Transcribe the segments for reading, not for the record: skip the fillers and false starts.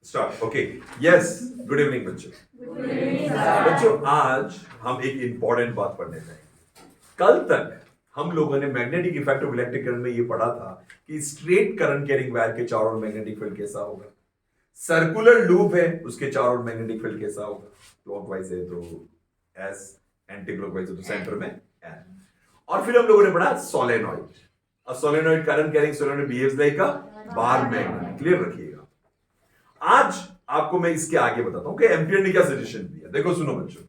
Start okay yes good evening बच्चों। बच्चों आज हम एक इंपॉर्टेंट बात पढ़ने जाएंगे। कल तक हम लोगों ने magnetic effect of electric current में ये पढ़ा था कि स्ट्रेट करंट कैरिंग वायर के चारों ओर मैग्नेटिक फील्ड कैसा होगा, सर्कुलर लूप है उसके चारों ओर मैग्नेटिक फील्ड कैसा होगा, क्लॉकवाइज है तो एस, एंटी क्लॉकवाइज है तो सेंटर में एन। और फिर हम लोगों ने पढ़ा solenoid. A solenoid current carrying solenoid behaves like a bar magnet. Clear रखिएगा। आज आपको मैं इसके आगे बताता हूं कि एम्पियर ने क्या सजेशन दिया। देखो सुनो बच्चों,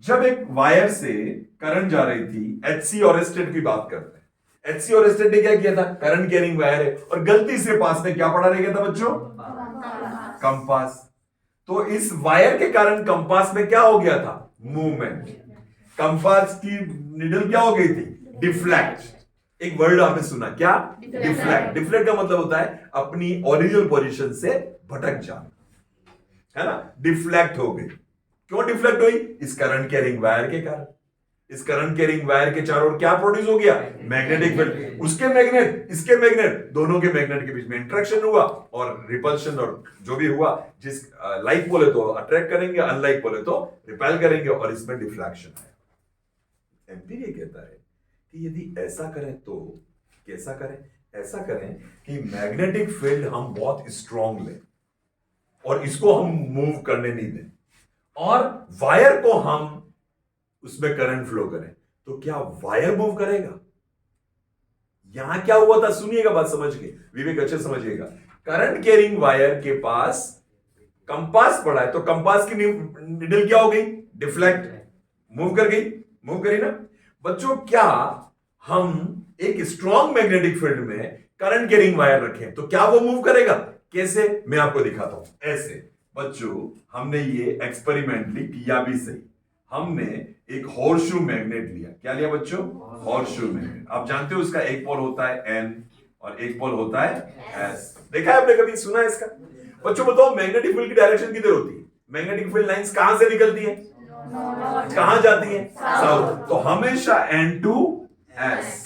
जब एक वायर से करंट जा रही थी, एचसी ऑरेस्टेड की बात करते हैं। एचसी ऑरेस्टेड ने क्या किया था, करंट कैरिंग वायर है और गलती से पास में क्या पड़ा रह गया था बच्चों, कंपास। तो इस वायर के कारण कंपास में क्या हो गया था, मूवमेंट। कंपास की निडल क्या हो गई थी, डिफ्लेक्ट। एक वर्ड आपने सुना क्या, डिफ्लेक्ट। डिफ्लेक्ट का मतलब होता है अपनी ओरिजिनल पोजीशन से भटक जाना, है ना। डिफ्लेक्ट हो गई। क्यों डिफ्लेक्ट हुई, इस करंट कैरिंग वायर के कारण। इस करंट कैरिंग वायर के चारों ओर क्या प्रोड्यूस हो गया, मैग्नेटिक फील्ड। उसके मैग्नेट इसके मैग्नेट, दोनों के मैग्नेट के बीच में इंटरेक्शन हुआ और रिपल्शन और जो भी हुआ, जिस लाइक बोले तो अट्रैक्ट करेंगे, अनलाइक बोले तो रिपेल करेंगे, और इसमें डिफ्लेक्शन आया। एम्पियर ये कहता है कि यदि ऐसा करें तो कैसा करें, ऐसा करें कि मैग्नेटिक फील्ड हम बहुत स्ट्रांग लें और इसको हम मूव करने नहीं दें, और वायर को हम उसमें करंट फ्लो करें। तो क्या वायर मूव करेगा। यहां क्या हुआ था, सुनिएगा बात समझ के, विवेक अच्छे समझिएगा। करंट कैरिंग वायर के पास कंपास पड़ा है, तो कंपास की निडल क्या हो गई, डिफ्लेक्ट, मूव कर गई, मूव करी ना बच्चों। क्या हम एक स्ट्रॉन्ग मैग्नेटिक फील्ड में करंट कैरिंग वायर रखें तो क्या वो मूव करेगा, कैसे, मैं आपको दिखाता हूं। ऐसे बच्चों, हमने ये एक्सपेरिमेंटली किया भी सही। हमने एक हॉर्सशू मैग्नेट लिया। क्या लिया बच्चों, हॉर्सशू मैग्नेट। आप जानते हो इसका एक पोल होता है एन और एक पोल होता है एस। देखा है आपने, कभी सुना है इसका। बच्चों बताओ, मैग्नेटिक फील्ड की डायरेक्शन किधर होती है, मैग्नेटिक फील्ड लाइंस कहां से निकलती है, कहां जाती है, साउथ। तो हमेशा एन टू एस।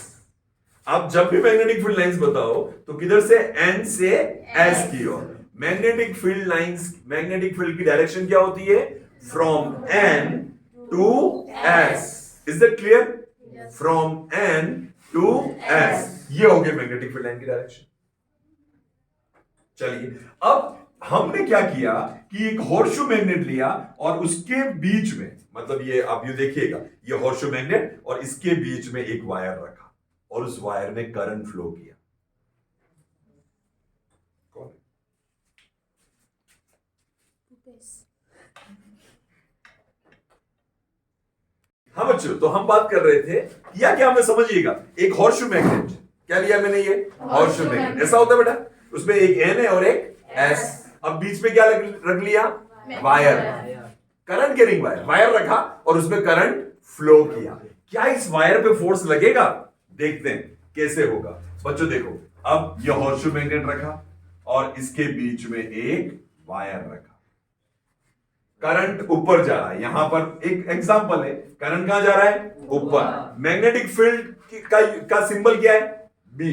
आप जब भी मैग्नेटिक फील्ड लाइंस बताओ तो किधर से, एन से एस की ओर। Magnetic field lines, magnetic field की डायरेक्शन क्या होती है, from N to S. Is that clear, from N to S, ये हो गई मैग्नेटिक फील्ड लाइन की डायरेक्शन। चलिए, अब हमने क्या किया कि एक हॉर्सशू मैग्नेट लिया और उसके बीच में, मतलब ये आप ये देखिएगा, ये हॉर्सशू मैग्नेट और इसके बीच में एक वायर रखा और उस वायर में करंट फ्लो किया। कौन, हाँ बच्चों, तो हम बात कर रहे थे, किया क्या हमें समझिएगा। एक हॉर्सशू मैग्नेट, क्या लिया मैंने, ये हॉर्सशू मैग्नेट। ऐसा होता है बेटा, उसमें एक एन है और एक एस। अब बीच में क्या रख लिया, wire, current carrying wire. Wire रखा और उसमें करंट फ्लो किया। क्या इस वायर पे फोर्स लगेगा, देखते हैं कैसे होगा। बच्चों देखो, अब यह हॉर्सशू मैग्नेट रखा और इसके बीच में एक वायर रखा। करंट ऊपर जा रहा है, यहां पर एक एग्जांपल है, करंट कहां जा रहा है, ऊपर। मैग्नेटिक फील्ड का सिंबल क्या है, बी।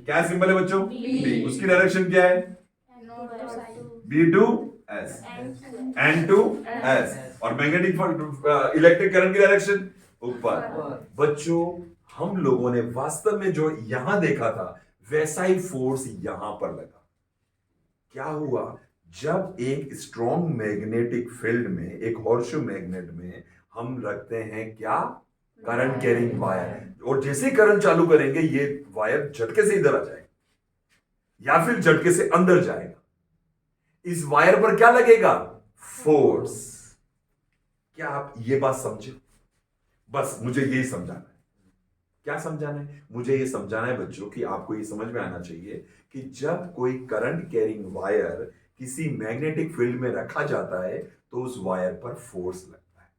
क्या सिंबल है बच्चों, बी। उसकी डायरेक्शन क्या है, B to S, N to S. और मैग्नेटिक इलेक्ट्रिक करंट की डायरेक्शन ऊपर। बच्चों, हम लोगों ने वास्तव में जो यहां देखा था वैसा ही फोर्स यहां पर लगा। क्या हुआ, जब एक स्ट्रॉन्ग मैग्नेटिक फील्ड में, एक हॉर्सशू मैग्नेट में हम रखते हैं क्या, करंट कैरिंग वायर, और जैसे करंट चालू करेंगे ये वायर झटके से इधर आ जाएगा या फिर झटके से अंदर जाएगा। इस वायर पर क्या लगेगा, फोर्स। क्या आप ये बात समझे, बस मुझे यही समझाना है। क्या समझाना है, मुझे ये समझाना है बच्चों कि आपको ये समझ में आना चाहिए कि जब कोई करंट कैरिंग वायर किसी मैग्नेटिक फील्ड में रखा जाता है तो उस वायर पर फोर्स लगता है।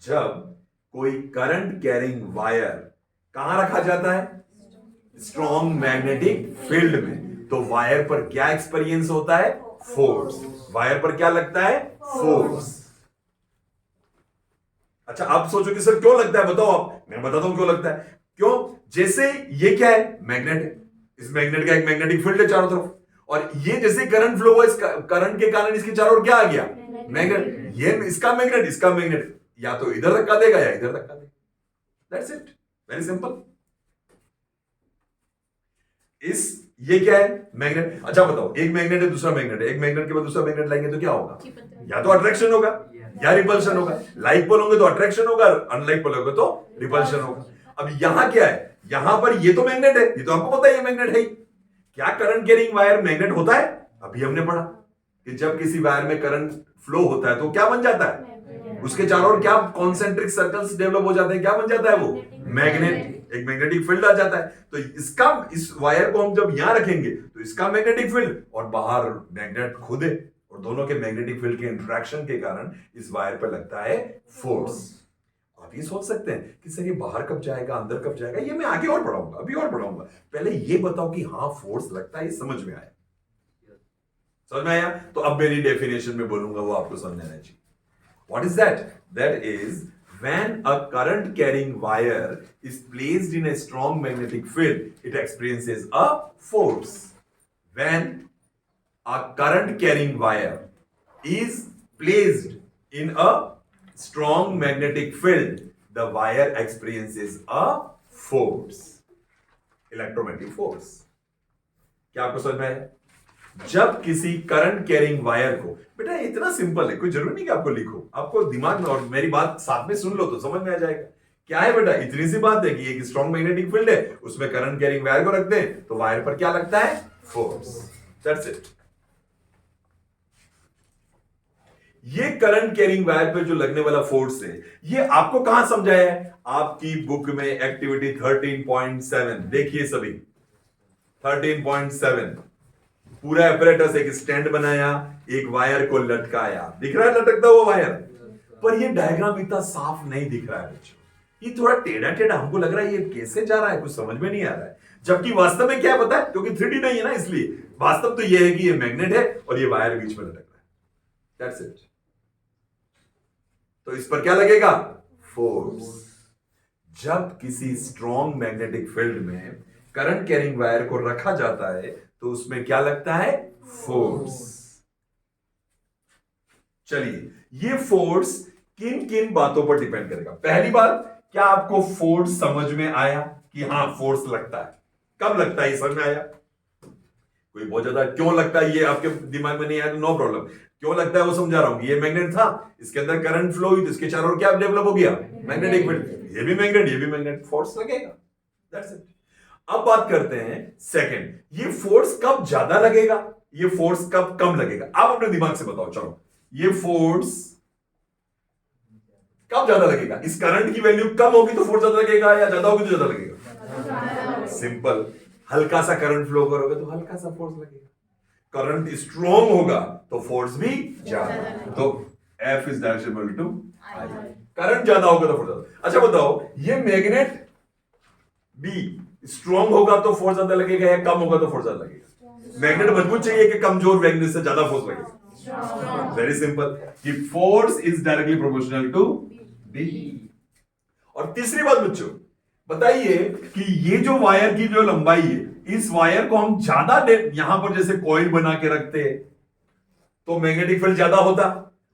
जब कोई करंट कैरिंग वायर कहां रखा जाता है, स्ट्रॉन्ग मैग्नेटिक फील्ड में, तो वायर पर क्या एक्सपीरियंस होता है, फोर्स। वायर पर क्या लगता है, फोर्स। अच्छा, आप सोचो कि सर क्यों लगता है, बताओ आप, मैं बताता हूं क्यों लगता है। क्यों, जैसे ये क्या है, मैग्नेट है, इस मैग्नेट का एक मैग्नेटिक फील्ड है चारों तरफ, और ये जैसे करंट फ्लो हुआ, इस करंट के कारण इसके चारों ओर क्या आ गया? मैग्नेट। ये इसका मैग्नेट, इसका मैग्नेट या तो इधर धक्का देगा या इधर धक्का देगा। That's it, very simple. ये क्या है? मैग्नेट। अच्छा बताओ, एक मैग्नेट है, दूसरा मैग्नेट है, एक मैग्नेट के बाद दूसरा मैग्नेट लाएंगे तो क्या होगा? या तो अट्रैक्शन होगा या रिपल्शन होगा। लाइक पोल होंगे तो अट्रैक्शन होगा, अनलाइक पोल होंगे तो रिपल्शन होगा। अब यहां क्या है? यहां पर ये तो मैग्नेट है, ये तो आपको पता है ये मैग्नेट है ही। क्या करंट कैरिंग वायर मैग्नेट होता है? अभी हमने पढ़ा कि जब किसी वायर में करंट फ्लो होता है तो क्या बन जाता है? उसके चारों ओर क्या कॉन्सेंट्रिक सर्कल्स डेवलप हो जाते हैं, क्या बन जाता है वो? मैग्नेट। एक मैग्नेटिक फील्ड आ जाता है। तो इस वायर को हम जब यहां रखेंगे तो इसका मैग्नेटिक फील्ड और बाहर मैग्नेट खुद है, और दोनों के मैग्नेटिक फील्ड के इंटरेक्शन के कारण इस वायर पर लगता है फोर्स। आप ये सोच सकते हैं कि सर ये बाहर कब जाएगा, अंदर कब जाएगा, ये मैं आगे और पढ़ाऊंगा, अभी और पढ़ाऊंगा। पहले ये बताओ कि हाँ फोर्स लगता है, ये समझ में आया? समझ में आया? तो अब मेरी डेफिनेशन में बोलूंगा, वो आपको समझ आना चाहिए। What is that? That is when a current carrying wire is placed in a strong magnetic field, it experiences a force. When a current carrying wire is placed in a strong magnetic field, the wire experiences a force. Electromagnetic force. क्या आपको समझ में आया? जब किसी current carrying wire को, बेटा इतना सिंपल है, कोई जरूरी नहीं कि आपको लिखो, आपको दिमाग में, और मेरी बात साथ में सुन लो तो समझ में आ जाएगा। क्या है बेटा? इतनी सी बात है कि एक स्ट्रॉन्ग मैग्नेटिक फील्ड है, उसमें करंट कैरिंग वायर को रखते हैं तो वायर पर क्या लगता है? फोर्स। That's it. ये करंट कैरिंग वायर पे जो लगने वाला फोर्स है, ये आपको कहां समझाया है? आपकी बुक में एक्टिविटी 13.7 देखिए सभी, 13.7 पूरा एपरेटस, एक स्टैंड बनाया, एक वायर को लटकाया, दिख रहा है लटकता हुआ वायर, पर ये डायग्राम इतना साफ नहीं दिख रहा है बच्चों, ये थोड़ा टेढ़ा टेढ़ा, हमको लग रहा है ये कैसे जा रहा है, कुछ समझ में नहीं आ रहा है। जबकि वास्तव में क्या है पता है? क्योंकि 3D नहीं है ना, इसलिए वास्तव तो ये है कि ये मैग्नेट है और ये वायर बीच में लटक रहा है। That's it. तो इस पर क्या लगेगा? फोर्स। जब किसी स्ट्रॉन्ग मैग्नेटिक फील्ड में करंट कैरिंग वायर को रखा जाता है तो उसमें क्या लगता है? फोर्स। चलिए, ये फोर्स किन किन बातों पर डिपेंड करेगा? पहली बात, क्या आपको फोर्स समझ में आया कि हां फोर्स लगता है? कब लगता है ये समझ में आया? कोई बहुत ज्यादा क्यों लगता है ये आपके दिमाग में नहीं आया तो नो प्रॉब्लम। क्यों लगता है वो समझा रहा हूं। ये मैग्नेट था, इसके अंदर करंट फ्लो हुई तो इसके चारों ओर क्या डेवलप हो गया? Magnetic field. ये भी मैग्नेट, ये भी मैग्नेट, फोर्स लगेगा। That's it. अब बात करते हैं सेकंड, ये फोर्स कब ज्यादा लगेगा, ये फोर्स कब कम लगेगा? आप अपने दिमाग से बताओ। चलो, ये फोर्स कब ज्यादा लगेगा? इस करंट की वैल्यू कम होगी तो फोर्स ज्यादा लगेगा, या ज्यादा होगी तो ज्यादा लगेगा? सिंपल। हल्का सा करंट फ्लो करोगे तो हल्का सा फोर्स लगेगा, करंट स्ट्रॉन्ग होगा तो फोर्स भी ज्यादा। तो F is directional to I। Current ज्यादा होगा तो फोर्स ज्यादा। अच्छा बताओ, ये मैग्नेट भी स्ट्रॉन्ग होगा तो फोर्स ज्यादा लगेगा या कम होगा तो फोर्स ज्यादा लगेगा? मैग्नेट मजबूत चाहिए कि कमजोर मैग्नेट से ज्यादा फोर्स लगेगा? वेरी सिंपल, कि force is directly proportional to B. और तीसरी बात बच्चों, बताइए कि ये जो वायर की जो लंबाई है, इस वायर को हम ज्यादा यहां पर जैसे कॉइल बना के रखते हैं तो मैग्नेटिक फील्ड ज्यादा होता,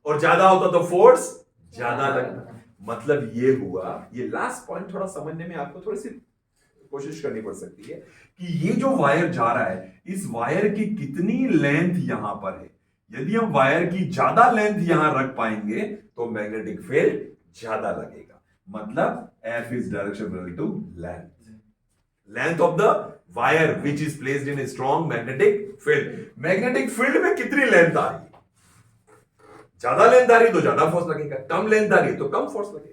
और ज्यादा होता तो फोर्स ज्यादा लगता। मतलब ये हुआ, ये लास्ट पॉइंट थोड़ा समझने में आपको थोड़ी सी कोशिश करनी पड़ सकती है कि ये जो वायर जा रहा है, इस वायर की कितनी लेंथ यहां पर है। यदि हम वायर की ज्यादा लेंथ यहां रख पाएंगे तो मैग्नेटिक फील्ड ज्यादा लगेगा। मतलब F is directional to length of the wire which is placed in a strong magnetic field। Magnetic field में कितनी लेंथ आ रही है? ज्यादा लेंथ आ रही तो ज्यादा फोर्स लगेगा, कम लेंथ आ रही तो कम फोर्स लगेगा।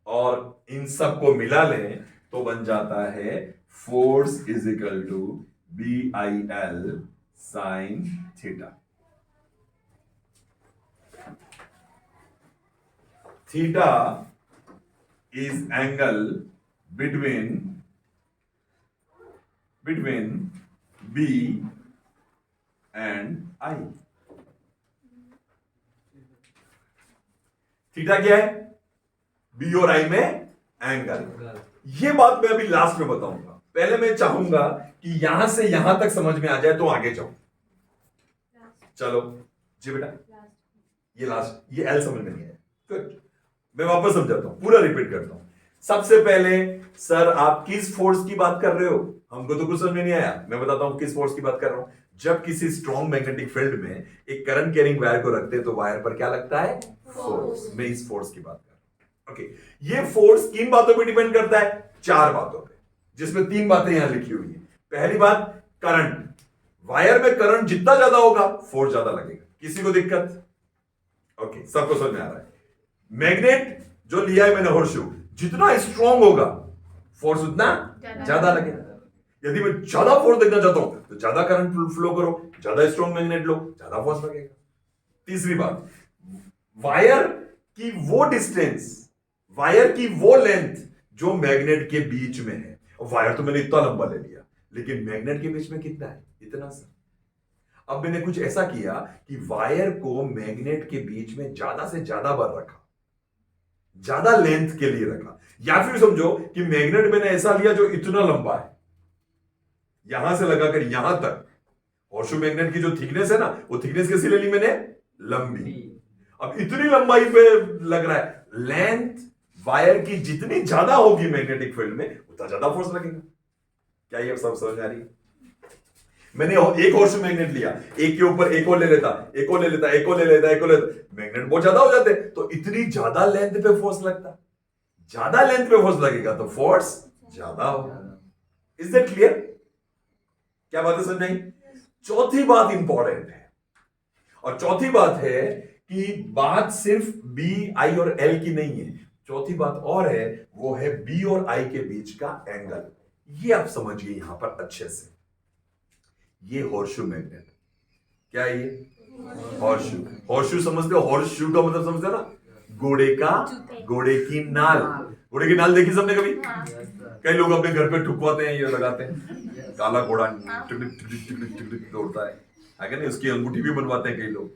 और इन सब को मिला लें तो बन जाता है force is equal to BIL sine theta. Theta is angle between B and I। Theta क्या है? बी और आई में एंगल। ये बात मैं अभी लास्ट में बताऊंगा, पहले मैं चाहूंगा कि यहां से यहां तक समझ में आ जाए तो आगे जाओ। चलो जी बेटा, ये लास्ट, ये एल समझ में नहीं आया, गुड। मैं वापस समझाता हूं, पूरा रिपीट करता हूं। सबसे पहले सर आप किस फोर्स की बात कर रहे हो, हमको तो कुछ समझ में नहीं आया। मैं बताता हूं किस फोर्स की बात कर रहा हूं। जब किसी स्ट्रॉन्ग मैग्नेटिक फील्ड में एक करंट कैरिंग वायर को रखते हैं तो वायर पर क्या लगता है, फोर्स। मैं इस फोर्स की बात कर रहा हूं। ओके, ये फोर्स किन बातों पे डिपेंड करता है, 4 बातों पे, जिसमें 3 बातें यहां लिखी हुई है। पहली बात, करंट। वायर में करंट जितना ज्यादा होगा फोर्स ज्यादा लगेगा। किसी को दिक्कत? ओके, सबको समझ में आ रहा है। मैग्नेट जो लिया है मैंने होर्शू, जितना स्ट्रॉन्ग होगा फोर्स उतना ज्यादा लगेगा। यदि मैं ज्यादा फोर्स देखना चाहता हूं तो ज्यादा करंट फ्लो करो, ज्यादा स्ट्रॉन्ग मैग्नेट लो, ज्यादा फोर्स लगेगा। तीसरी बात, वायर की वो डिस्टेंस, वायर की वो लेंथ जो मैग्नेट के बीच में है। वायर तो मैंने इतना लंबा ले लिया, लेकिन मैग्नेट के बीच में कितना है, इतना सा। अब मैंने कुछ ऐसा किया कि वायर को मैग्नेट के बीच में ज्यादा से ज्यादा बार रखा, ज्यादा लेंथ के लिए रखा। या फिर समझो कि मैग्नेट मैंने ऐसा लिया जो इतना लंबा है, यहां से लगाकर यहां तक। होर्शू मैग्नेट की जो थिकनेस है ना, वो थिकनेस कैसी ले ली मैंने, लंबी। अब इतनी लंबाई पे लग रहा है, लेंथ वायर की जितनी ज्यादा होगी मैग्नेटिक फील्ड में उतना ज्यादा फोर्स लगेगा। क्या ये सब समझ आ रही है? मैंने एक होर्शू मैग्नेट लिया, एक के ऊपर एक और ले लेता, एक और ले लेता, एक और ले लेता, एक और ले लेता, मैग्नेट बहुत ज्यादा हो जाते, तो इतनी ज्यादा लेंथ पे फोर्स लगता। ज्यादा लेंथ पे फोर्स लगेगा तो फोर्स ज्यादा होगा। Is that clear? क्या बात है, समझ नहीं? चौथी बात इंपॉर्टेंट है, और चौथी बात है कि बात सिर्फ बी, आई और एल की नहीं है। चौथी बात और है, वो है बी और आई के बीच का एंगल। ये आप समझिए यहां पर अच्छे से। ये होर्शू मैग्नेट, क्या है ये? होर्शू। होर्शू समझते हो? होर्शू का मतलब समझते हो ना, घोड़े का, घोड़े की नाल। घोड़े की नाल देखी सबने कभी? कई लोग अपने घर पे ठुकवाते हैं, ये लगाते हैं, काला घोड़ा दौड़ता है कि नहीं? उसकी अंगूठी भी बनवाते हैं कई लोग,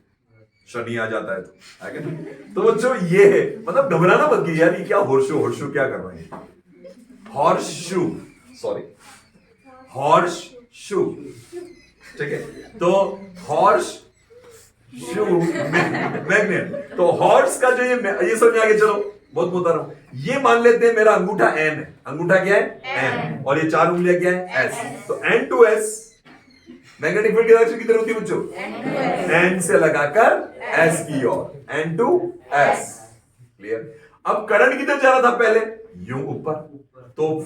शनि आ जाता है तो, है कि नहीं? तो बच्चों ये है, मतलब घबराना मत कि यार ये क्या होर्शू, होर्शू क्या कर रहे हैं। हॉर्शू, सॉरी, हॉर्स शू, ठीक है? तो हॉर्स शू मैग्नेट, तो हॉर्स का जो ये समझ आगे चलो, बहुत बता रहा हूं। ये मान लेते हैं मेरा अंगूठा एन है, अंगूठा क्या है, एन, और ये 4 उंगलियां क्या है, एस। तो N to S magnetic field की डायरेक्शन किधर होती है बच्चों, एन से लगाकर एस की ओर, एन टू एस। क्लियर? अब करंट किधर जा रहा था पहले, यूं ऊपर। तो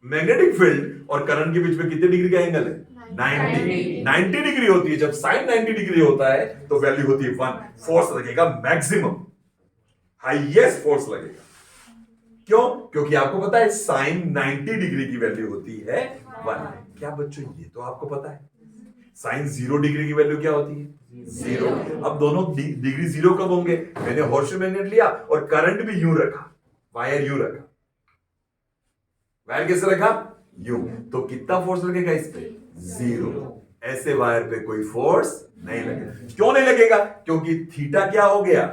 मैग्नेटिक फील्ड और करंट के बीच में कितने डिग्री का एंगल है, 90 डिग्री होती है। जब साइन 90 डिग्री होता है तो वैल्यू होती है 1। फोर्स लगेगा मैक्सिमम, हाईएस्ट फोर्स लगेगा। क्यों? क्योंकि आपको पता है साइन 90 डिग्री की वैल्यू होती है 1। क्या बच्चों ये तो आपको पता है? साइन 0 डिग्री की वैल्यू क्या होती है, 0। अब दोनों डिग्री 0 कब होंगे? मैंने होर्शू मैग्नेट लिया और करंट भी यूं रखा, वायर यूं रखा। वायर कैसे रखा, यूं। तो कितना फोर्स लगेगा इस पे, 0। ऐसे वायर पे कोई फोर्स नहीं लगेगा। क्यों नहीं लगेगा? क्योंकि थीटा क्या हो गया,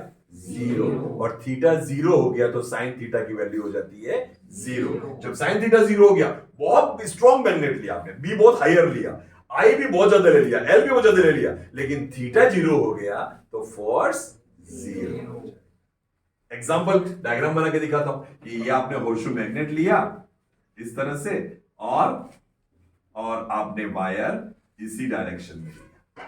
0, और थीटा 0 हो गया तो साइन थीटा की वैल्यू हो जाती है 0। जब साइन थीटा 0 हो गया, बहुत स्ट्रॉन्ग मैग्नेट लिया आपने, बी बहुत हायर लिया, आई भी बहुत ज्यादा ले लिया, एल भी बहुत ज्यादा ले लिया, लेकिन थीटा 0 हो गया तो फोर्स 0। एग्जाम्पल डायग्राम बना के दिखाता हूं कि ये आपने होर्शू मैग्नेट लिया इस तरह से, और आपने वायर इसी डायरेक्शन में लिया।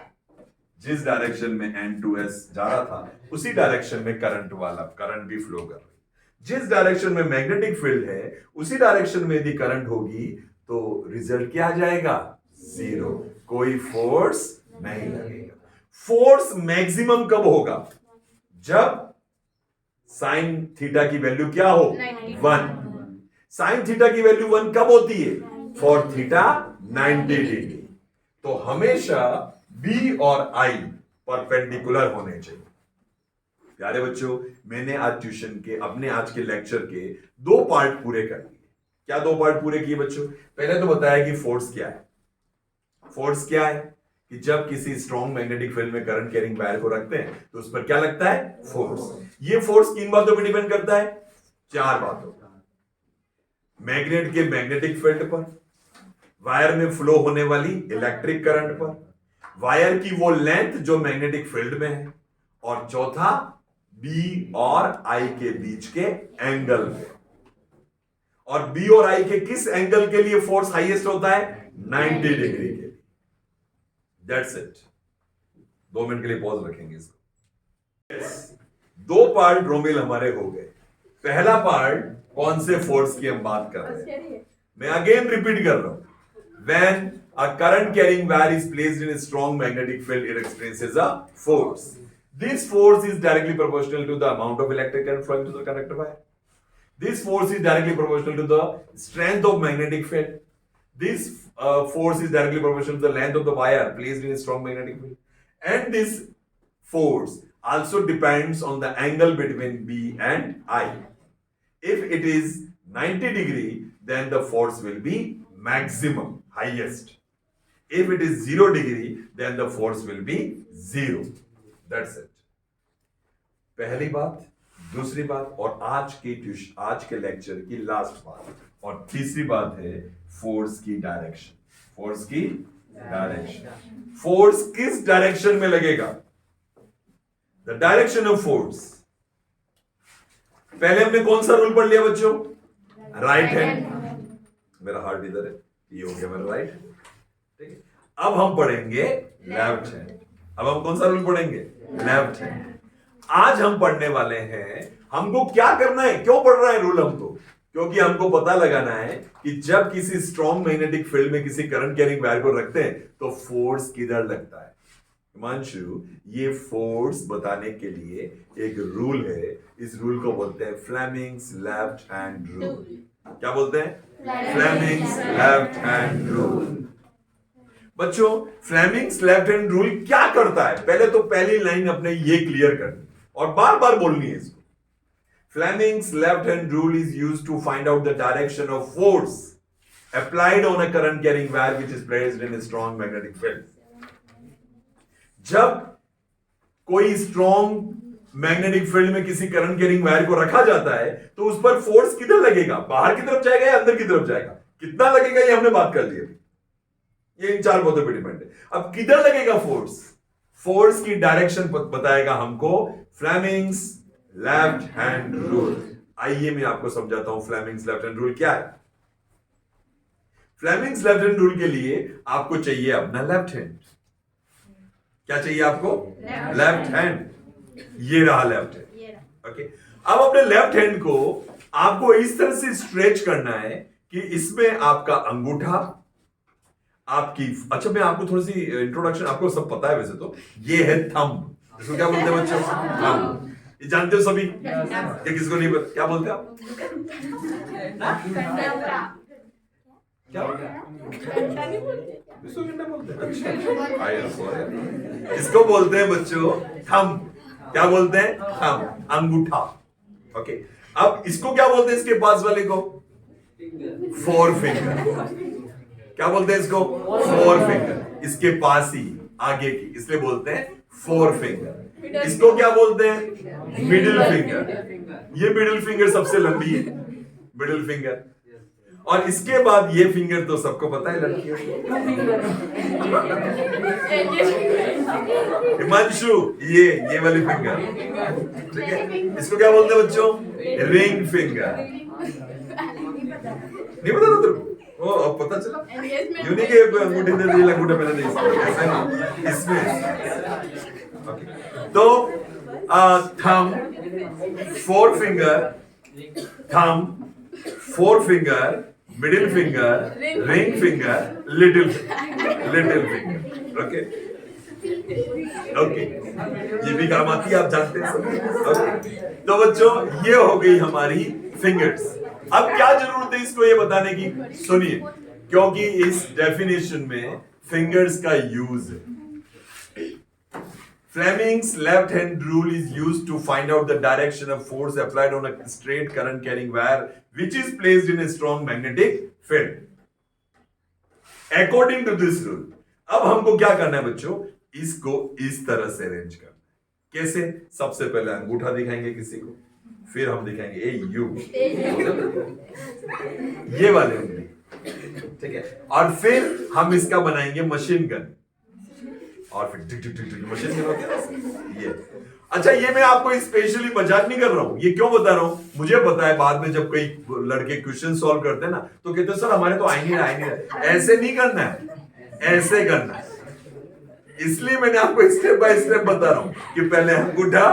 जिस डायरेक्शन में N2S जा रहा था उसी डायरेक्शन में करंट भी फ्लो कर रही। जिस डायरेक्शन में मैग्नेटिक फील्ड है उसी डायरेक्शन में यदि करंट होगी तो रिजल्ट क्या आ जाएगा, 0। कोई फोर्स नहीं लगेगा। फोर्स मैक्सिमम कब होगा, जब साइन थीटा की वैल्यू क्या हो, 1। साइन थीटा की वैल्यू 1 कब होती है, फॉर थीटा 90 डिग्री। तो हमेशा बी और आई परपेंडिकुलर होने चाहिए। प्यारे बच्चों, मैंने आज ट्यूशन के, अपने आज के लेक्चर के 2 पार्ट पूरे कर लिए। क्या 2 पार्ट पूरे किए बच्चों? पहले तो बताया कि फोर्स क्या है। फोर्स क्या है कि जब किसी स्ट्रॉन्ग मैग्नेटिक फील्ड में करंट कैरिंग वायर को रखते हैं तो उस पर क्या लगता है, फोर्स। ये फोर्स किन बातों पर डिपेंड करता है, 4 बातों। मैग्नेट के मैग्नेटिक फील्ड पर, वायर में फ्लो होने वाली इलेक्ट्रिक करंट पर, वायर की वो लेंथ जो मैग्नेटिक फील्ड में है, और चौथा बी और आई के बीच के एंगल पे। और बी और आई के किस एंगल के लिए फोर्स हाईएस्ट होता है? 90 डिग्री के लिए। That's it. 2 मिनट के लिए पॉज रखेंगे इसको। दो पार्ट रोमिल हमारे हो गए। पहला पार्ट कौन से फोर्स की हम बात कर रहे हैं? मैं अगेन रिपीट कर रहा हूं। When a current carrying wire is placed in a strong magnetic field, it experiences a force. This force is directly proportional to the amount of electric current flowing through the conductor wire. This force is directly proportional to the strength of magnetic field. This force is directly proportional to the length of the wire placed in a strong magnetic field. And this force also depends on the angle between B and I. If it is 90 degree, then the force will be maximum, highest. If it is 0 degree, then the force will be 0. That's it. पहली बात, दूसरी बात, और आज के lecture की last बात, और तीसरी बात है फोर्स की डायरेक्शन। फोर्स की डायरेक्शन। फोर्स किस डायरेक्शन में लगेगा? The direction of force. पहले हमने कौन सा रूल पढ़ लिया बच्चों? Right hand. मेरा हार्ट इधर है, ये हो गया मेरा राइट हैंड, ठीक है। अब हम पढ़ेंगे लेफ्ट हैंड। अब हम कौन सा रूल पढ़ेंगे? Left hand. आज हम पढ़ने वाले हैं, हमको क्या करना है, क्यों पढ़ रहा है रूल हमको? क्योंकि हमको पता लगाना है कि जब किसी स्ट्रॉन्ग मैग्नेटिक फील्ड में किसी करंट कैरिंग वायर को रखते हैं तो फोर्स किधर लगता है। हिमांशु, ये फोर्स बताने के लिए एक रूल है, इस रूल को बोलते हैं फ्लेमिंग्स लेफ्ट हैंड रूल। क्या बोलते हैं? Fleming's left hand rule. बच्चों, फ्लेमिंग्स लेफ्ट हैंड रूल क्या करता है? पहले तो पहली लाइन अपने ये क्लियर करनी और बार बार बोलनी है इसको। Fleming's left hand rule is used to find out the direction of force applied on a current carrying wire which is placed in a strong magnetic field. जब कोई स्ट्रॉन्ग मैग्नेटिक फील्ड में किसी current carrying wire को रखा जाता है तो उस पर फोर्स किधर लगेगा? बाहर की तरफ जाएगा या अंदर की तरफ जाएगा? कितना लगेगा ये हमने बात कर ली अभी। ये इन चार बातों पे डिपेंड है। अब किधर लगेगा फोर्स? फोर्स की डायरेक्शन बताएगा हमको फ्लेमिंग्स लेफ्ट हैंड रूल। आइए मैं आपको समझाता हूं फ्लेमिंग्स लेफ्ट हैंड रूल क्या है। फ्लेमिंग्स लेफ्ट हैंड रूल के लिए आपको चाहिए अपना लेफ्ट हैंड। क्या चाहिए आपको? Left hand. ये रहा लेफ्ट हैंड। ओके, अब अपने लेफ्ट हैंड को आपको इस तरह से स्ट्रेच करना है कि इसमें आपका अंगूठा, आपकी, अच्छा मैं आपको थोड़ी सी इंट्रोडक्शन, आपको सब पता है वैसे तो, ये है थंब। इसको क्या बोलते हैं बच्चों? थंब। ये जानते हो सभी? ये किसको नहीं पता? क्या बोलते हैं आप? क्या इसको बोलते हैं बच्चों थंब। क्या बोलते हैं? थंब, अंगूठा। ओके, अब इसको क्या बोलते हैं? इसके पास वाले को फोर फिंगर। क्या बोलते हैं इसको? Four finger. इसके पास ही आगे की, इसलिए बोलते हैं फोर फिंगर। इसको क्या बोलते हैं? Middle finger. ये मिडिल फिंगर सबसे लंबी है, मिडिल फिंगर। और इसके बाद ये फिंगर तो सबको पता है लड़कियों को। हिमांशु, ये वाली फिंगर, ठीक है। इसको क्या बोलते हैं बच्चों? Ring finger. नहीं पता था तुमको? ओ, अब पता चला। यूनिक है, अंगूठे दे दी, अंगूठा पहना नहीं इसमें। ओके, तो thumb, four finger, thumb, four finger, middle finger, ring finger, little finger. Okay okay, ये भी काम आती है, आप जानते हैं सब। ओके, तो बच्चों ये हो गई हमारी फिंगर्स। अब क्या जरूरत है इसको ये बताने की? सुनिए, क्योंकि इस डेफिनेशन में फिंगर्स का यूज है। Fleming's left-hand rule is used to find out the direction of force applied on a straight current-carrying wire which is placed in a strong magnetic field. According to this rule, अब हमको क्या करना है बच्चों? इसको इस तरह से अरेंज करना है। कैसे? सबसे पहले अंगूठा दिखाएंगे किसी को, फिर हम दिखाएंगे ए यू, ये वाले उंगली, ठीक है। और फिर हम इसका बनाएंगे मशीन गन, और फिर टिक टिक टिक मशीन गन होती है ना ये। अच्छा, ये मैं आपको स्पेशली मजाक नहीं कर रहा हूं, ये क्यों बता रहा हूं, मुझे पता है बाद में जब कई लड़के क्वेश्चन सॉल्व करते हैं ना तो कहते हैं सर हमारे तो आई नहीं रहा। ऐसे नहीं करना है, ऐसे करना है। इसलिए मैंने आपको स्टेप बाय स्टेप बता रहा हूं कि पहले अंगूठा,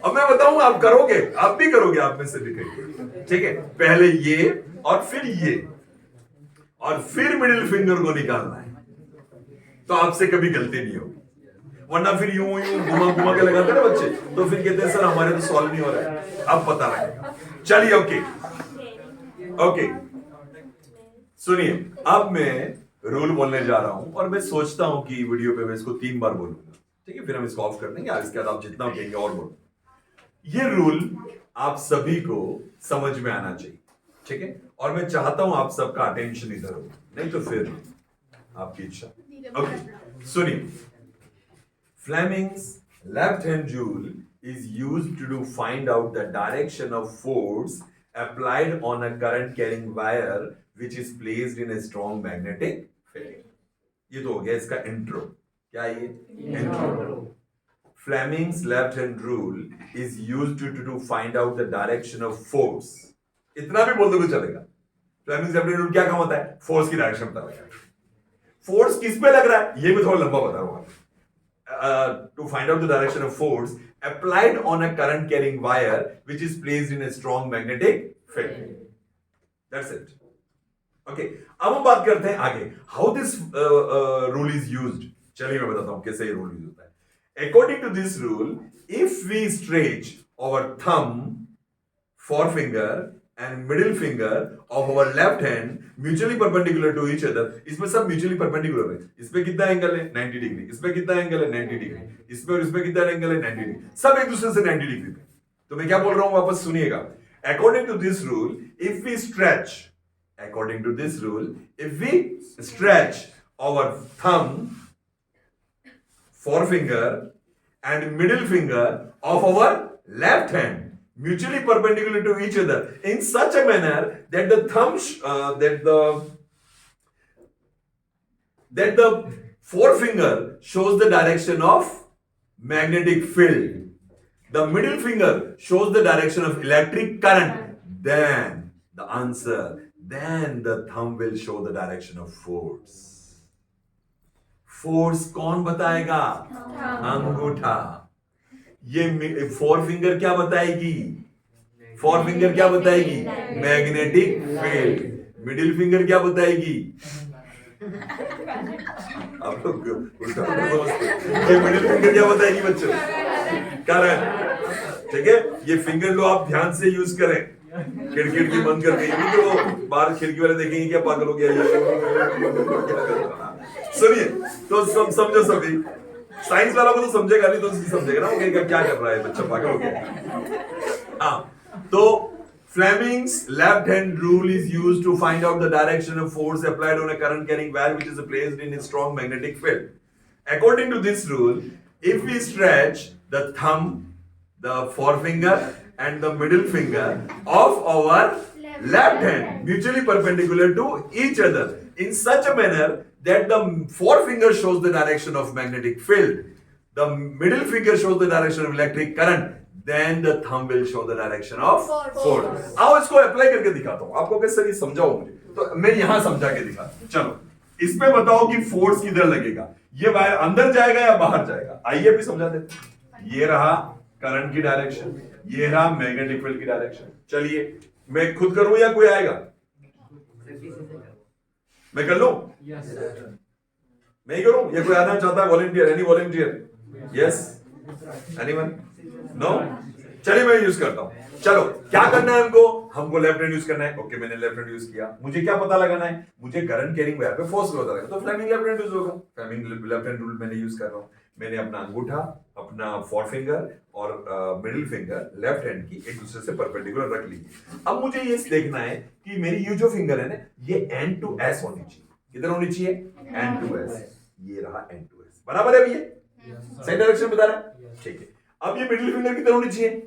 अब मैं बताऊंगा आप करोगे, आप भी करोगे, आप में से भी करेंगे, ठीक है। पहले ये और फिर ये और फिर मिडिल फिंगर को निकालना है, तो आपसे कभी गलती नहीं होगी। वरना फिर यूं यूं घुमा घुमा के लगाते ना बच्चे, तो फिर कहते हैं सर हमारे तो सॉल्व नहीं हो रहा है। अब पता लगेगा। चलिए ओके ओके, सुनिए, अब मैं रूल बोलने जा रहा हूं और मैं सोचता हूं कि वीडियो पे मैं इसको 3 बार बोलूंगा, ठीक है। फिर हम इसको ऑफ कर देंगे, इसके बाद आप जितना कहेंगे और बोलो। ये रूल आप सभी को समझ में आना चाहिए, ठीक है। और मैं चाहता हूं आप सबका अटेंशन इधर हो, नहीं तो फिर आपकी इच्छा। ओके सुनिए, Fleming's left-hand rule is used to find out the direction of force applied on a current-carrying wire which is placed in a strong magnetic field. ये तो हो गया इसका इंट्रो। क्या ये intro? Fleming's left-hand rule is used to find out the direction of force. इतना भी बोल दो तो चलेगा। Fleming's left-hand rule क्या काम होता है? फोर्स की डायरेक्शन पता लगा। फोर्स किस पे लग रहा है ये भी थोड़ा लंबा बता रहा हूं। To find out the direction of force applied on a current carrying wire which is placed in a strong magnetic field. That's it. Okay. अब हम बात करते हैं आगे how this rule is used. चलिए मैं बताता हूं कैसे ये रूल यूज होता है। According to this rule, if we stretch our thumb, forefinger and middle finger of our left hand mutually perpendicular to each other, इसमें सब mutually perpendicular है। इस पे कितना एंगल है 90 डिग्री, इस पे कितना एंगल है 90 डिग्री, इस पे और इस पे कितना एंगल है 90 डिग्री, सब एक दूसरे से 90 डिग्री पे। तो मैं क्या बोल रहा हूं वापस सुनिएगा। According to this rule, if we stretch, according to this rule, if we stretch our thumb, forefinger and middle finger of our left hand mutually perpendicular to each other in such a manner that the thumb that the forefinger shows the direction of magnetic field, the middle finger shows the direction of electric current, then the answer, then the thumb will show the direction of force. Force कौन बताएगा? अंगूठा। ये four finger क्या बताएगी? Four finger क्या बताएगी? Magnetic field. Middle finger क्या बताएगी? आप लोग उल्टा समझते। ये मिडिल फिंगर क्या बताएगी बच्चों? करंट। ठीक है, ये फिंगर लो आप ध्यान से यूज करें, खिड़की बंद करके। ये तो बाहर खिड़की वाले देखेंगे क्या पागल हो गया। सुनिए, तो सब समझो, सभी साइंस वाला को तो समझेगा, नहीं तो समझेगा ना वो क्या कर रहा है बच्चा, पागल हो गया। हाँ, तो Fleming's left-hand rule is used to find out the direction of force applied on a current-carrying wire which is placed in a strong magnetic field. According to this rule, if we stretch the thumb, the forefinger, and the middle finger of our left hand mutually perpendicular to each other in such a manner that the forefinger shows the direction of magnetic field, the middle finger shows the direction of electric current, then the thumb will show the direction of force. आओ इसको apply करके दिखाता हूं आपको, कैसे ये समझाओ मुझे। तो मैं यहां समझा के दिखाता हूं। चलो इसमें बताओ कि फोर्स किधर लगेगा, ये वायर अंदर जाएगा या बाहर जाएगा? आइए अभी समझा देते। ये रहा करंट की डायरेक्शन, ये रहा मैग्नेटिक फील्ड की डायरेक्शन। चलिए मैं खुद करूं या कोई आएगा? मैं कर लूं? मैं ही करूं या कोई आना चाहता है? Volunteer, any volunteer? Yes, anyone? No? चलिए मैं यूज करता हूं। चलो क्या करना है हमको लेफ्ट हैंड यूज करना है। ओके, मैंने लेफ्ट हैंड यूज किया। मुझे क्या पता लगाना है? मुझे करंट कैरिंग वायर पे फोर्स पता लगाना, तो फ्लेमिंग लेफ्ट हैंड यूज होगा। फ्लेमिंग लेफ्ट हैंड रूल मैंने यूज कर रहा हूं। मैंने अपना अंगूठा, अपना फोरफिंगर और मिडिल फिंगर लेफ्ट हैंड की एक दूसरे से परपेंडिकुलर रख ली। अब मुझे ये देखना है कि मेरी ये जो फिंगर है ना, ये एंड टू एस होनी चाहिए। किधर होनी चाहिए? N to S. ये रहा एंड टू एस, बराबर है भैया? सही डायरेक्शन बता रहा है, ठीक है। अब ये मिडिल फिंगर किधर होनी चाहिए?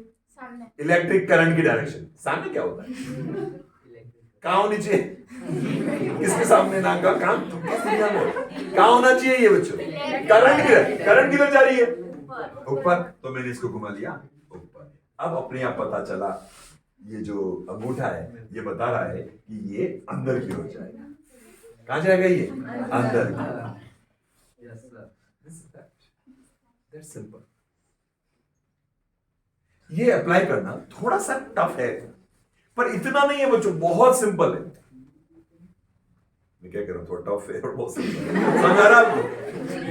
इलेक्ट्रिक करंट की डायरेक्शन। सामने क्या होता है? कहाँ होनी चाहिए? किसके सामने नाक का कान? किस दुनिया में कहाँ होना चाहिए ये बच्चों? करंट किधर जा रही है? ऊपर। तो मैंने इसको घुमा लिया ऊपर। अब अपने आप पता चला ये जो अंगूठा है ये बता रहा है कि ये अंदर की ओर जाएगा। कहाँ जाएगा ये? अंदर की। That's simple. ये अप्लाई करना थोड़ा सा टफ है, पर इतना नहीं है बच्चों, बहुत सिंपल है। मैं क्या कह रहा हूं, थोड़ा टफ है और बहुत सिंपल है। समझ आ रहा है आपको?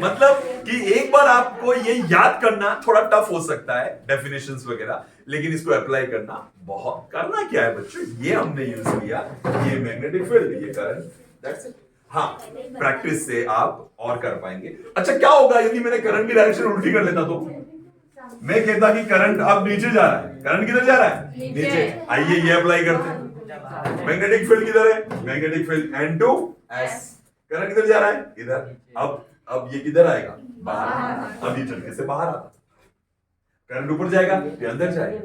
मतलब कि एक बार आपको ये याद करना थोड़ा टफ हो सकता है, डेफिनेशंस वगैरह, लेकिन इसको अप्लाई करना बहुत, करना क्या है बच्चों, ये हमने यूज किया, ये मैग्नेटिक फील्ड, ये करंट, दैट्स इट। हाँ, प्रैक्टिस से आप और कर पाएंगे। अच्छा, क्या होगा यदि मैंने करंट की डायरेक्शन उल्टी कर लेता? तो मैं कहता कि करंट अब नीचे जा रहा है। करंट किधर जा रहा है? नीचे। आइए ये अप्लाई करते हैं। मैग्नेटिक फील्ड किधर है? Magnetic field N2S। करंट किधर जा रहा है? इधर। अब ये किधर आएगा? बाहर। अब ये झटके से बाहर आता, करंट ऊपर जाएगा या अंदर जाएगा?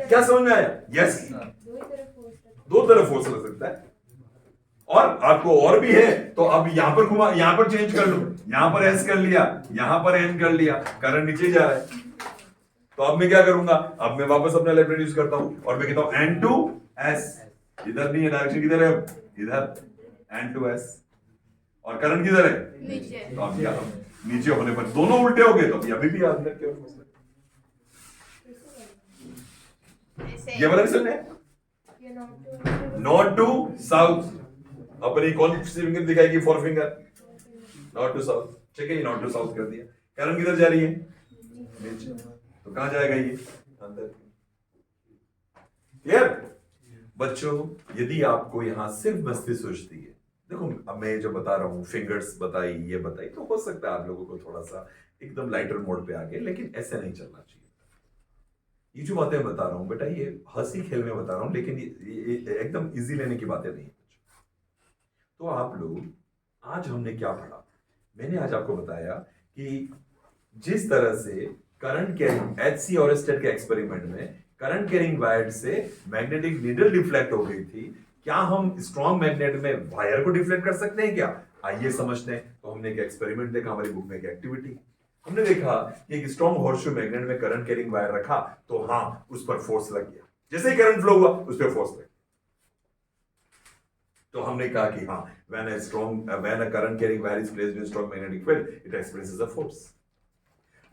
क्या समझ में आया? यस, दो तरफ फोर्स लग सकता है। और आपको और भी है तो अब यहां पर घुमा, यहां पर चेंज कर लो, यहां पर S कर लिया, यहां पर N कर लिया, करंट नीचे जा रहा है। तो अब मैं क्या करूंगा? अब मैं वापस अपना लेफ्ट हैंड यूज करता हूं और मैं कहता हूं N2S। इधर नहीं है, डायरेक्शन किधर है? इधर, N2S। और करंट किधर है? नीचे। तो अब क्या, नीचे होने पर दोनों उल्टे हो गए, तो अभी भी अंदर की ओर ये वाला भी सुनने, नॉर्थ टू साउथ। अपनी कौन सी फिंगर दिखाएगी? Forefinger, north to south. ठीक है, ये नॉर्थ टू साउथ कर दिया। करंट किधर जा रही है? नीचे। तो कहां जाएगा ये? अंदर। क्लियर बच्चों? यदि आपको यहां सिर्फ मस्ती सोचती है, देखो अब मैं जो बता रहा हूं, फिंगर्स बताई, ये बताई, तो हो सकता है आप लोगों को थोड़ा सा एकदम लाइटर मोड पे आ गए, लेकिन ऐसे नहीं चलना चाहिए। ये जो बातें बता रहा हूं बेटा, ये हंसी खेल में बता रहा हूं, लेकिन ये एकदम इजी लेने की बातें नहीं है। तो आप लोग, आज हमने क्या पढ़ा? मैंने आज आपको बताया कि जिस तरह से करंट कैरिंग, HC ऑरेस्टेड के एक्सपेरिमेंट में करंट कैरिंग वायर से मैग्नेटिक नीडल डिफ्लेक्ट हो गई थी, क्या हम स्ट्रॉन्ग मैग्नेट में वायर को डिफ्लेक्ट कर सकते हैं क्या? आइए समझते हैं। तो हमने एक एक्सपेरिमेंट देखा, हमारी बुक में एक एक्टिविटी, हमने देखा कि एक स्ट्रॉन्ग हॉर्सशू मैग्नेट में करंट कैरिंग वायर रखा, तो हाँ, उस पर फोर्स लग गया। जैसे ही करंट फ्लो हुआ, उस पर फोर्स लग। तो हमने कहा कि हाँ, when a current carrying wire is placed in strong magnetic field, it experiences a force.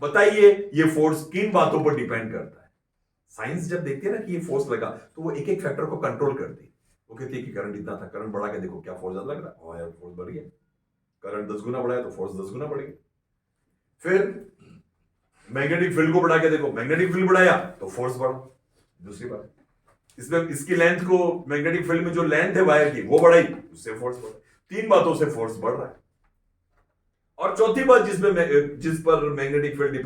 बताइए ये फोर्स किन बातों पर डिपेंड करता है? साइंस जब देखती है ना कि ये फोर्स लगा, तो वो एक एक फैक्टर को कंट्रोल करती है। वो कहती है कि करंट इतना था, करंट बढ़ा के देखो क्या फोर्स ज्यादा लग रहा है, और यार फोर्स बढ़ गया। करंट 10 गुना बढ़ाया तो फोर्स 10 गुना बढ़ गया। फिर मैग्नेटिक फील्ड को बढ़ा के देखो, मैग्नेटिक फील्ड बढ़ाया तो फोर्स बढ़ा। दूसरी बात, इसमें इसकी लेंथ को, मैग्नेटिक फील्ड में जो लेंथ है वायर की, वो बढ़ाई, उससे फोर्स बढ़ा। तीन बातों से फोर्स बढ़ रहा है। और चौथी बात जिस पर मैग्नेटिक फील्ड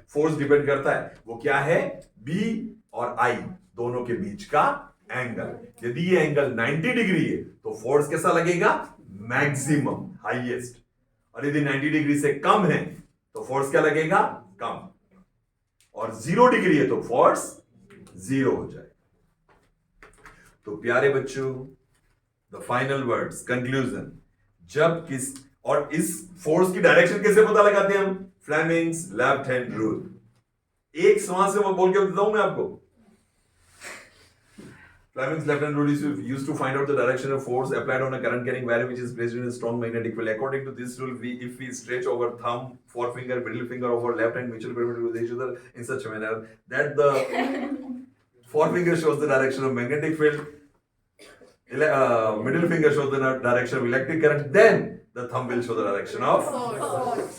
फोर्स डिपेंड करता है, वो क्या है? बी और आई दोनों के बीच का एंगल। यदि ये एंगल 90 डिग्री है तो फोर्स कैसा लगेगा? Maximum, highest. और यदि 90 डिग्री से कम है तो फोर्स क्या लगेगा? कम। और 0 डिग्री है तो फोर्स 0 हो जाए। तो प्यारे बच्चों, द फाइनल वर्ड्स, कंक्लूजन, जब किस, और इस फोर्स की डायरेक्शन कैसे पता लगाते हैं हम? Fleming's left hand rule. एक श्वास से मैं बोल के बताता हूं मैं आपको। Fleming's left hand rule is used to find out the direction of force applied on a current carrying wire which is placed in a strong magnetic field. According to this rule, if we stretch our thumb, forefinger, middle finger of our left hand mutually perpendicular with each other in such a manner that the forefinger shows the direction of magnetic field, middle finger shows the direction of electric current, then the thumb will show the direction of force.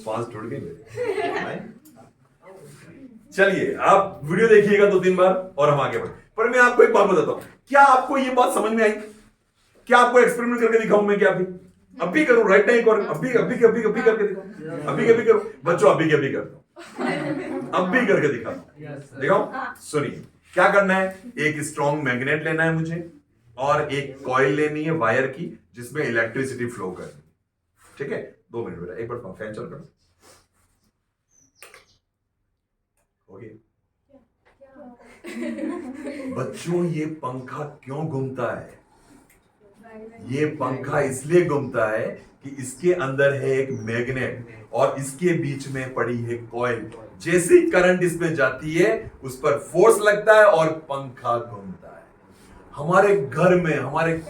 श्वास टूट गई। चलिए आप video देखिएगा 2-3 बार और हम आगे बढ़े। पर मैं आपको एक बात बताता हूं, क्या आपको ये बात समझ में आई? क्या आपको एक्सपेरिमेंट करके दिखाऊं मैं? क्या अभी करूं? राइट टाइम और अभी करके दिखाऊं? अभी करूं बच्चों, अभी करता हूं, अभी करके दिखाऊं। सुनिए क्या करना है। एक स्ट्रॉन्ग मैग्नेट लेना है मुझे, और एक कॉइल लेनी है वायर की, जिसमें इलेक्ट्रिसिटी फ्लो करनी। ठीक है, 2 मिनट बेटा, एक बार फैन चल कर। ओके, बच्चों ये पंखा क्यों घूमता है? ये पंखा इसलिए घूमता है कि इसके अंदर है एक मैग्नेट और इसके बीच में पड़ी है कॉइल। जैसे ही करंट इसमें जाती है उस पर फोर्स लगता है और पंखा घूमता है। हमारे घर में, हमारे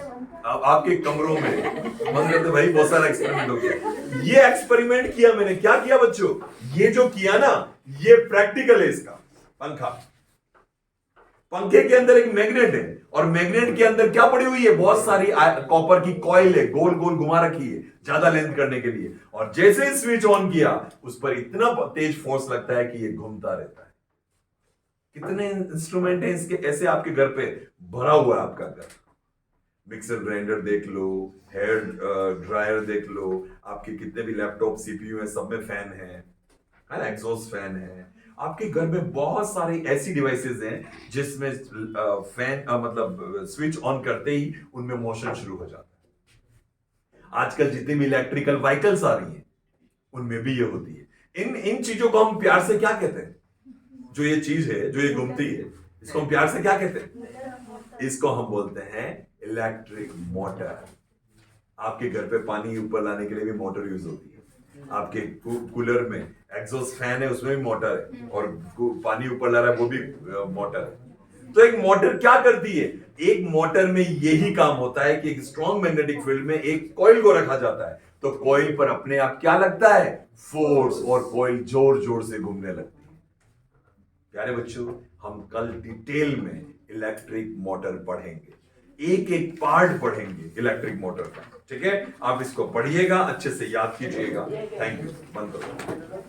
आपके कमरों में, मतलब भाई बहुत सारा एक्सपेरिमेंट हो गया। ये एक्सपेरिमेंट किया मैंने, क्या किया बच्चों? ये जो किया ना, ये प्रैक्टिकल है इसका। पंखे के अंदर एक मैग्नेट है और मैग्नेट के अंदर क्या पड़ी हुई है? बहुत सारी कॉपर की कॉइल है, गोल गोल घुमा रखी है ज्यादा लेंथ करने के लिए। और जैसे ही स्विच ऑन किया उस पर इतना तेज फोर्स लगता है कि ये घूमता रहता है। कितने इंस्ट्रूमेंट हैं इसके ऐसे आपके घर पे भरा हुआ है आपका घर। मिक्सर ग्राइंडर देख लो, हेयर ड्रायर देख लो, आपके कितने भी लैपटॉप सीपीयू है सब में फैन है ना, एग्जॉस्ट फैन है। आपके घर में बहुत सारी ऐसी डिवाइसेस हैं जिसमें फैन मतलब स्विच ऑन करते ही उनमें मोशन शुरू हो जाता है। आजकल जितनी भी इलेक्ट्रिकल व्हीकल्स आ रही हैं उनमें भी ये होती है। इन चीजों को हम प्यार से क्या कहते हैं? जो ये चीज है, जो ये घूमती है, इसको हम प्यार से क्या कहते हैं? इसको हम बोलते हैं इलेक्ट्रिक मोटर। आपके घर पे पानी ऊपर लाने के लिए भी मोटर यूज होती है। आपके कूलर में एग्जॉस्ट फैन है, उसमें भी मोटर है, और पानी ऊपर ला रहा है वो भी मोटर है। तो एक मोटर क्या करती है? एक मोटर में यही काम होता है कि एक स्ट्रॉन्ग मैग्नेटिक फील्ड में एक कॉइल को रखा जाता है, तो कॉइल पर अपने आप क्या लगता है? फोर्स, और कॉइल जोर जोर से घूमने लगती है। प्यारे बच्चों, हम कल डिटेल में इलेक्ट्रिक मोटर पढ़ेंगे, एक एक पार्ट पढ़ेंगे इलेक्ट्रिक मोटर का। ठीक है, आप इसको पढ़िएगा, अच्छे से याद कीजिएगा। Thank you. बंद करो।